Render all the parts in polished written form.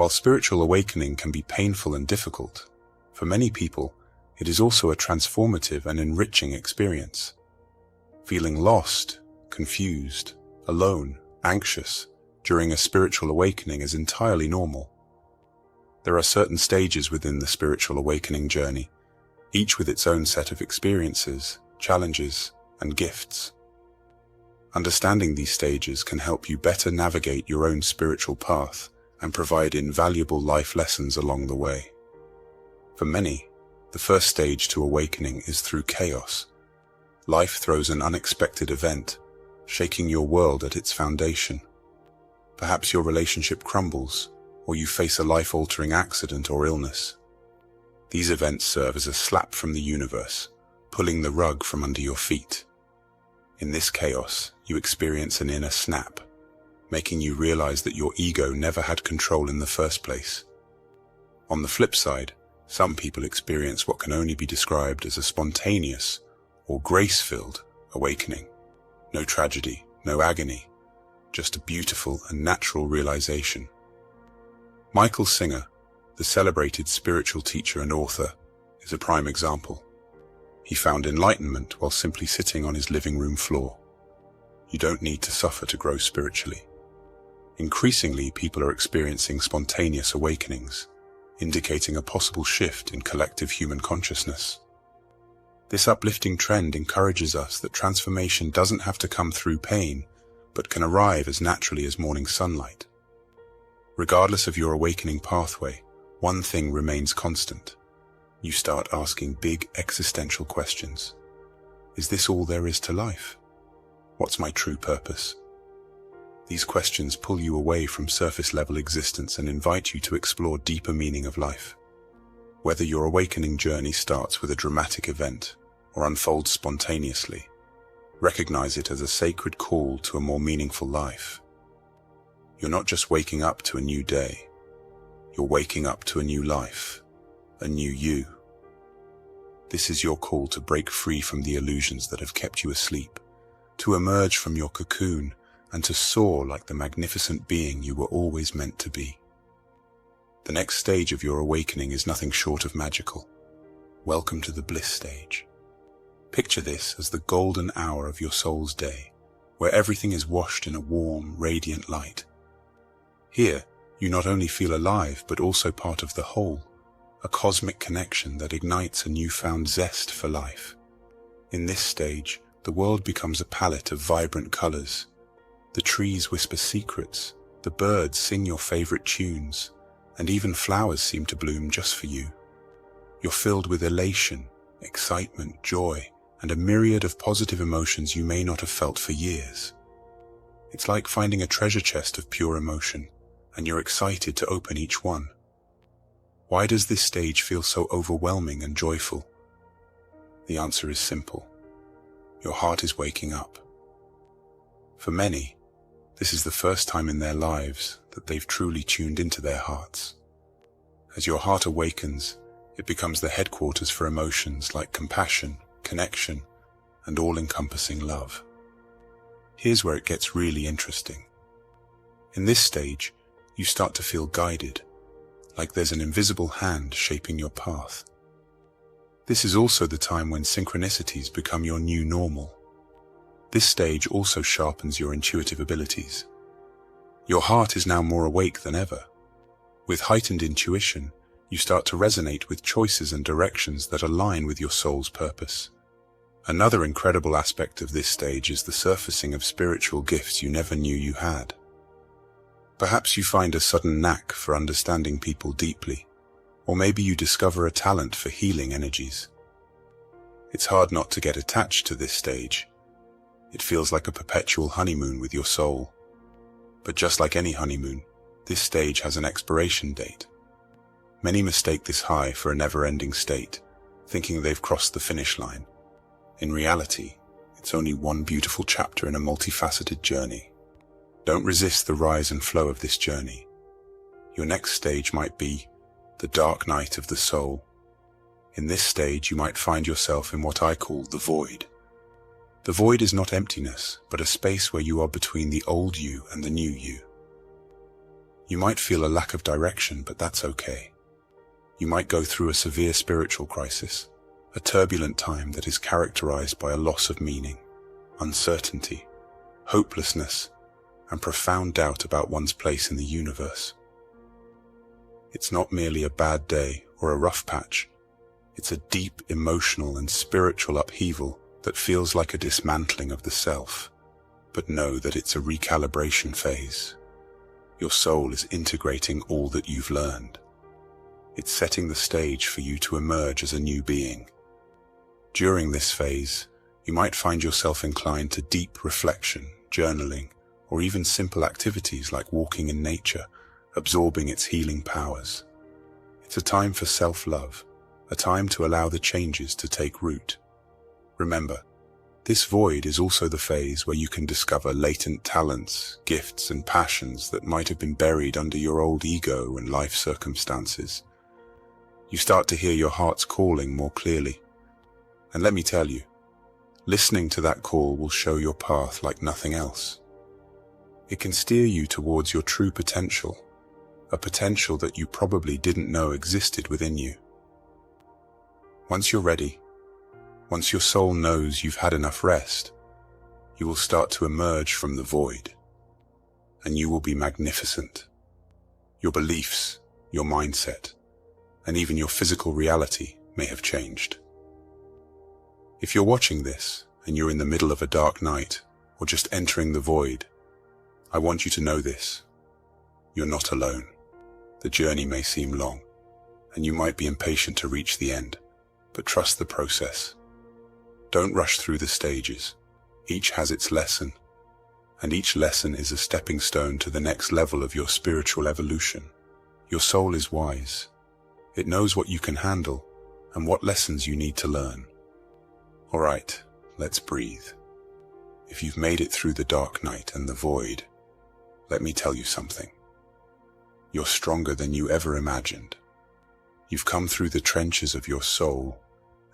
While spiritual awakening can be painful and difficult, for many people, it is also a transformative and enriching experience. Feeling lost, confused, alone, anxious during a spiritual awakening is entirely normal. There are certain stages within the spiritual awakening journey, each with its own set of experiences, challenges, and gifts. Understanding these stages can help you better navigate your own spiritual path and provide invaluable life lessons along the way. For many, the first stage to awakening is through chaos. Life throws an unexpected event, shaking your world at its foundation. Perhaps your relationship crumbles, or you face a life-altering accident or illness. These events serve as a slap from the universe, pulling the rug from under your feet. In this chaos, you experience an inner snap, making you realize that your ego never had control in the first place. On the flip side, some people experience what can only be described as a spontaneous or grace-filled awakening. No tragedy, no agony, just a beautiful and natural realization. Michael Singer, the celebrated spiritual teacher and author, is a prime example. He found enlightenment while simply sitting on his living room floor. You don't need to suffer to grow spiritually. Increasingly, people are experiencing spontaneous awakenings, indicating a possible shift in collective human consciousness. This uplifting trend encourages us that transformation doesn't have to come through pain, but can arrive as naturally as morning sunlight. Regardless of your awakening pathway, one thing remains constant. You start asking big existential questions. Is this all there is to life? What's my true purpose? These questions pull you away from surface-level existence and invite you to explore deeper meaning of life. Whether your awakening journey starts with a dramatic event or unfolds spontaneously, recognize it as a sacred call to a more meaningful life. You're not just waking up to a new day. You're waking up to a new life, a new you. This is your call to break free from the illusions that have kept you asleep, to emerge from your cocoon, and to soar like the magnificent being you were always meant to be. The next stage of your awakening is nothing short of magical. Welcome to the bliss stage. Picture this as the golden hour of your soul's day, where everything is washed in a warm, radiant light. Here, you not only feel alive, but also part of the whole, a cosmic connection that ignites a newfound zest for life. In this stage, the world becomes a palette of vibrant colors. The trees whisper secrets, the birds sing your favorite tunes, and even flowers seem to bloom just for you. You're filled with elation, excitement, joy, and a myriad of positive emotions you may not have felt for years. It's like finding a treasure chest of pure emotion, and you're excited to open each one. Why does this stage feel so overwhelming and joyful? The answer is simple. Your heart is waking up. For many, this is the first time in their lives that they've truly tuned into their hearts. As your heart awakens, it becomes the headquarters for emotions like compassion, connection, and all-encompassing love. Here's where it gets really interesting. In this stage, you start to feel guided, like there's an invisible hand shaping your path. This is also the time when synchronicities become your new normal. This stage also sharpens your intuitive abilities. Your heart is now more awake than ever. With heightened intuition, you start to resonate with choices and directions that align with your soul's purpose. Another incredible aspect of this stage is the surfacing of spiritual gifts you never knew you had. Perhaps you find a sudden knack for understanding people deeply, or maybe you discover a talent for healing energies. It's hard not to get attached to this stage. It feels like a perpetual honeymoon with your soul. But just like any honeymoon, this stage has an expiration date. Many mistake this high for a never-ending state, thinking they've crossed the finish line. In reality, it's only one beautiful chapter in a multifaceted journey. Don't resist the rise and flow of this journey. Your next stage might be the dark night of the soul. In this stage, you might find yourself in what I call the void. The void is not emptiness, but a space where you are between the old you and the new you. You might feel a lack of direction, but that's okay. You might go through a severe spiritual crisis, a turbulent time that is characterized by a loss of meaning, uncertainty, hopelessness, and profound doubt about one's place in the universe. It's not merely a bad day or a rough patch. It's a deep emotional and spiritual upheaval that feels like a dismantling of the self. But know that it's a recalibration phase. Your soul is integrating all that you've learned. It's setting the stage for you to emerge as a new being. During this phase, you might find yourself inclined to deep reflection, journaling, or even simple activities like walking in nature, absorbing its healing powers. It's a time for self-love, a time to allow the changes to take root. Remember, this void is also the phase where you can discover latent talents, gifts, and passions that might have been buried under your old ego and life circumstances. You start to hear your heart's calling more clearly. And let me tell you, listening to that call will show your path like nothing else. It can steer you towards your true potential, a potential that you probably didn't know existed within you. Once you're ready, once your soul knows you've had enough rest, you will start to emerge from the void, and you will be magnificent. Your beliefs, your mindset, and even your physical reality may have changed. If you're watching this and you're in the middle of a dark night or just entering the void, I want you to know this. You're not alone. The journey may seem long, and you might be impatient to reach the end, but trust the process. Don't rush through the stages. Each has its lesson, and each lesson is a stepping stone to the next level of your spiritual evolution. Your soul is wise. It knows what you can handle and what lessons you need to learn. All right, let's breathe. If you've made it through the dark night and the void, let me tell you something. You're stronger than you ever imagined. You've come through the trenches of your soul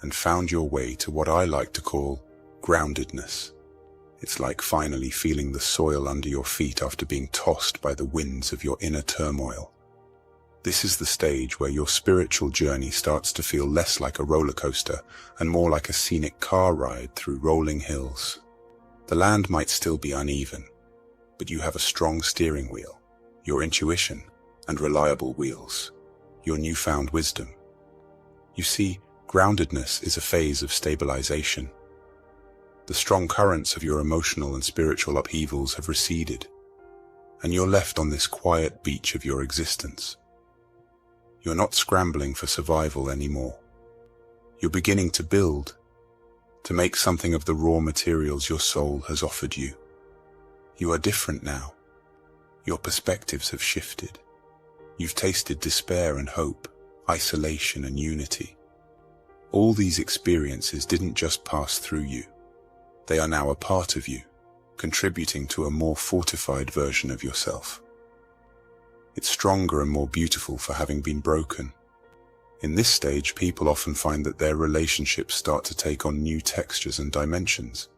and found your way to what I like to call groundedness. It's like finally feeling the soil under your feet after being tossed by the winds of your inner turmoil. This is the stage where your spiritual journey starts to feel less like a roller coaster and more like a scenic car ride through rolling hills. The land might still be uneven, but you have a strong steering wheel, your intuition, and reliable wheels, your newfound wisdom. You see, groundedness is a phase of stabilization. The strong currents of your emotional and spiritual upheavals have receded, and you're left on this quiet beach of your existence. You're not scrambling for survival anymore. You're beginning to build, to make something of the raw materials your soul has offered you. You are different now. Your perspectives have shifted. You've tasted despair and hope, isolation and unity. All these experiences didn't just pass through you. They are now a part of you, contributing to a more fortified version of yourself. It's stronger and more beautiful for having been broken. In this stage, people often find that their relationships start to take on new textures and dimensions.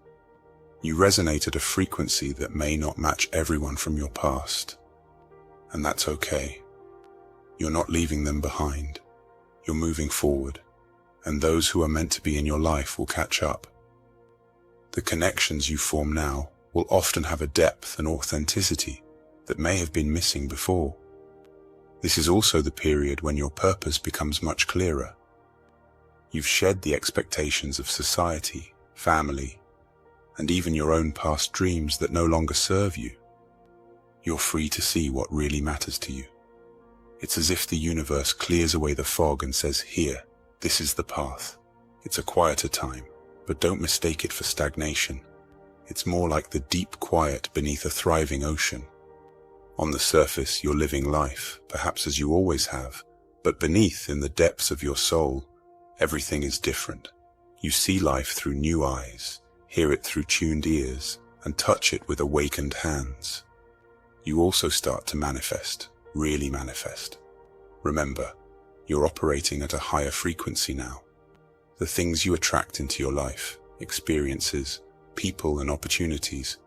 You resonate at a frequency that may not match everyone from your past. And that's okay. You're not leaving them behind. You're moving forward, and those who are meant to be in your life will catch up. The connections you form now will often have a depth and authenticity that may have been missing before. This is also the period when your purpose becomes much clearer. You've shed the expectations of society, family, and even your own past dreams that no longer serve you. You're free to see what really matters to you. It's as if the universe clears away the fog and says, "Here, this is the path." It's a quieter time, but don't mistake it for stagnation. It's more like the deep quiet beneath a thriving ocean. On the surface, you're living life, perhaps as you always have, but beneath, in the depths of your soul, everything is different. You see life through new eyes, hear it through tuned ears, and touch it with awakened hands. You also start to manifest, really manifest. Remember, you're operating at a higher frequency now. The things you attract into your life, experiences, people, and opportunities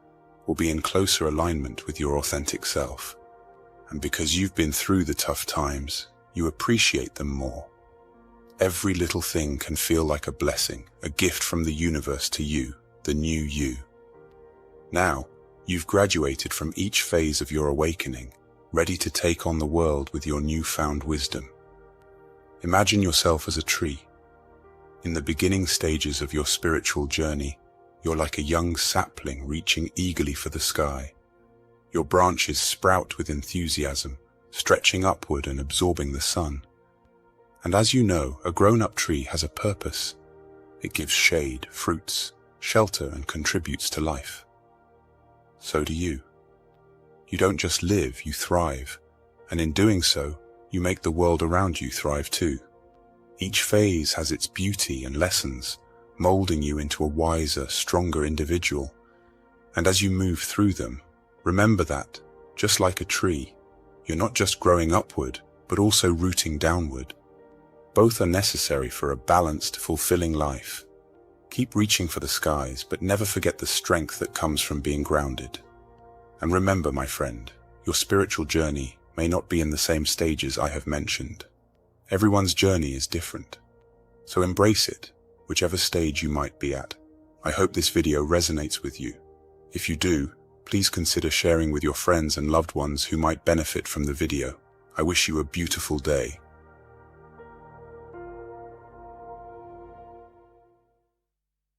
will be in closer alignment with your authentic self. And because you've been through the tough times, you appreciate them more. Every little thing can feel like a blessing, a gift from the universe to you, the new you. Now, you've graduated from each phase of your awakening, ready to take on the world with your newfound wisdom. Imagine yourself as a tree. In the beginning stages of your spiritual journey, you're like a young sapling reaching eagerly for the sky. Your branches sprout with enthusiasm, stretching upward and absorbing the sun. And as you know, a grown-up tree has a purpose. It gives shade, fruits, shelter, and contributes to life. So do you. You don't just live, you thrive. And in doing so, you make the world around you thrive too. Each phase has its beauty and lessons, molding you into a wiser, stronger individual. And as you move through them, remember that, just like a tree, you're not just growing upward, but also rooting downward. Both are necessary for a balanced, fulfilling life. Keep reaching for the skies, but never forget the strength that comes from being grounded. And remember, my friend, your spiritual journey may not be in the same stages I have mentioned. Everyone's journey is different. So embrace it, whichever stage you might be at. I hope this video resonates with you. If you do, please consider sharing with your friends and loved ones who might benefit from the video. I wish you a beautiful day.